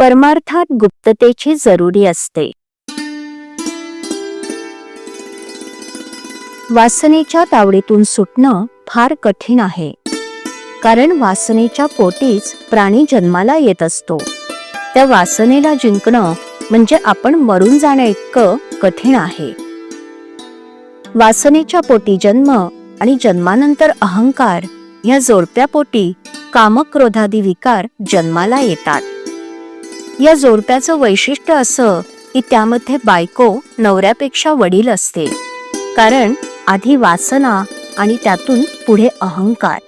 परमार्थात गुप्ततेची जरुरी असते. वासनेच्या तावडीतून सुटणं फार कठीण आहे, कारण वासनेच्या पोटीच प्राणी जन्माला येत असतो. त्या वासनेला जिंकणं म्हणजे आपण मरून जाण्या इतकं कठीण आहे. वासनेच्या पोटी जन्म आणि जन्मानंतर अहंकार ह्या जोडप्या पोटी कामक्रोधादी विकार जन्माला येतात. या जोडप्याचं वैशिष्ट्य असं की त्यामध्ये बायको नवऱ्यापेक्षा वडील असते, कारण आधी वासना आणि त्यातून पुढे अहंकार.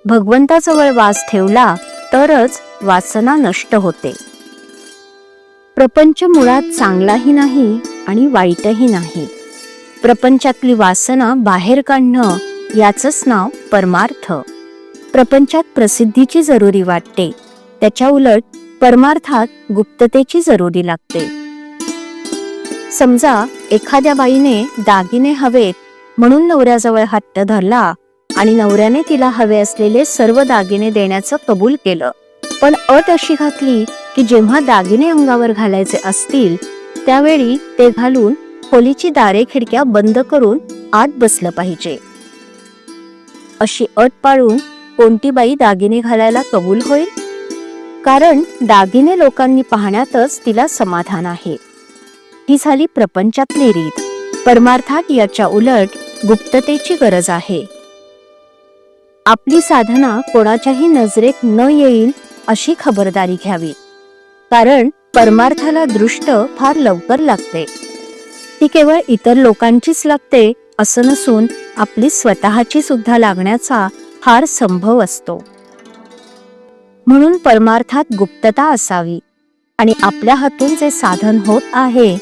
भगवंताजवळ वास ठेवला तरच वासना नष्ट होते. प्रपंच मुळात चांगलाही नाही आणि वाईटही नाही. प्रपंचातली वासना बाहेर काढणं याचंच नाव परमार्थ. प्रपंचात प्रसिद्धीची जरुरी वाटते, त्याच्या उलट परमार्थात गुप्ततेची जरुरी लागते. समजा एखाद्या बाईने दागिने हवेत म्हणून नवऱ्याजवळ हट्ट धरला आणि नवऱ्याने तिला हवे असलेले सर्व दागिने देण्याचं कबूल केलं, पण अट अशी घातली की जेव्हा दागिने अंगावर घालायचे असतील त्यावेळी ते घालून खोलीची दारे खिडक्या बंद करून आत बसलं पाहिजे. अशी अट पाळून कोणती बाई दागिने घालायला कबूल होईल? कारण दागिने लोकांनी पाहण्यातच तिला समाधान आहे. ही झाली प्रपंचातली रीत. परमार्थात याच्या उलट गुप्ततेची गरज आहे. आपली साधना कोणाच्याही नजरेत न येईल अशी खबरदारी घ्यावी, कारण परमार्थाला दृष्ट फार लवकर लागते. ती केवळ इतर लोकांचीच लागते असं नसून आपली स्वतःची सुद्धा लागण्याचा फार संभव असतो. म्हणून परमार्थात गुप्तता असावी आणि आपल्या हातून जे साधन होत आहे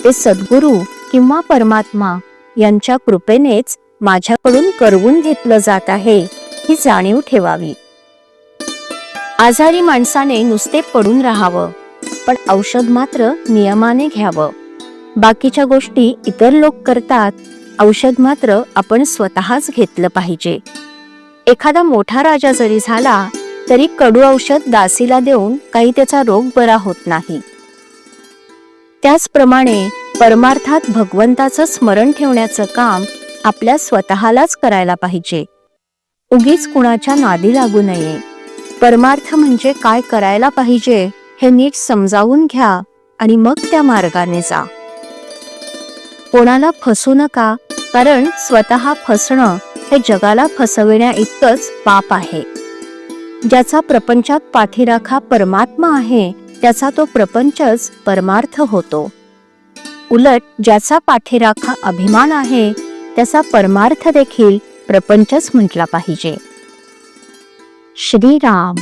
ते सद्गुरू किंवा परमात्मा यांच्या कृपेनेच माझ्याकडून करवून घेतलं जात आहे ही जाणीव ठेवावी. आजारी माणसाने नुसते पडून राहावं, पण औषध मात्र नियमाने घ्यावं. बाकीच्या गोष्टी इतर लोक करतात, औषध मात्र आपण स्वतःच घेतलं पाहिजे. एखादा मोठा राजा जरी झाला तरी कडू औषध दासीला देऊन काही त्याचा रोग बरा होत नाही. त्याचप्रमाणे परमार्थात भगवंताचं स्मरण ठेवण्याचं काम आपल्या स्वतःलाच करायला पाहिजे. उगीच कुणाच्या नादी लागू नये. परमार्थ म्हणजे काय करायला पाहिजे हे नीट समजावून घ्या आणि मग त्या मार्गाने जा. कोणाला फसू नका, कारण स्वतः फसणं हे जगाला फसविण्या इतकंच पाप आहे. ज्याचा प्रपंचात पाठीराखा परमात्मा आहे त्याचा तो प्रपंचच परमार्थ होतो. उलट ज्याचा पाठीराखा अभिमान आहे त्याचा परमार्थ देखील प्रपंचच म्हटला पाहिजे. श्रीराम.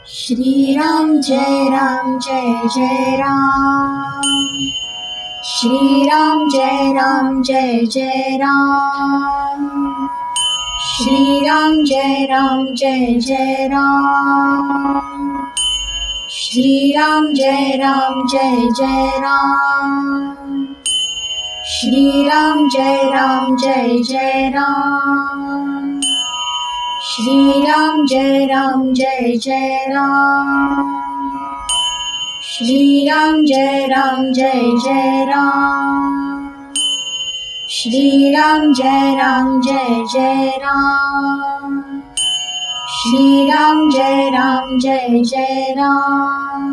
श्रीराम जय राम जय जय राम. श्रीराम जय राम जय जय राम. श्रीराम जय राम जय जय राम. श्रीराम जय राम जय जय राम. श्रीराम जय राम जय जय राम. श्रीराम जय राम जय जय राम. श्रीराम जय राम जय जय राम. श्रीराम जय राम जय जय राम. श्रीराम जय राम जय जय राम.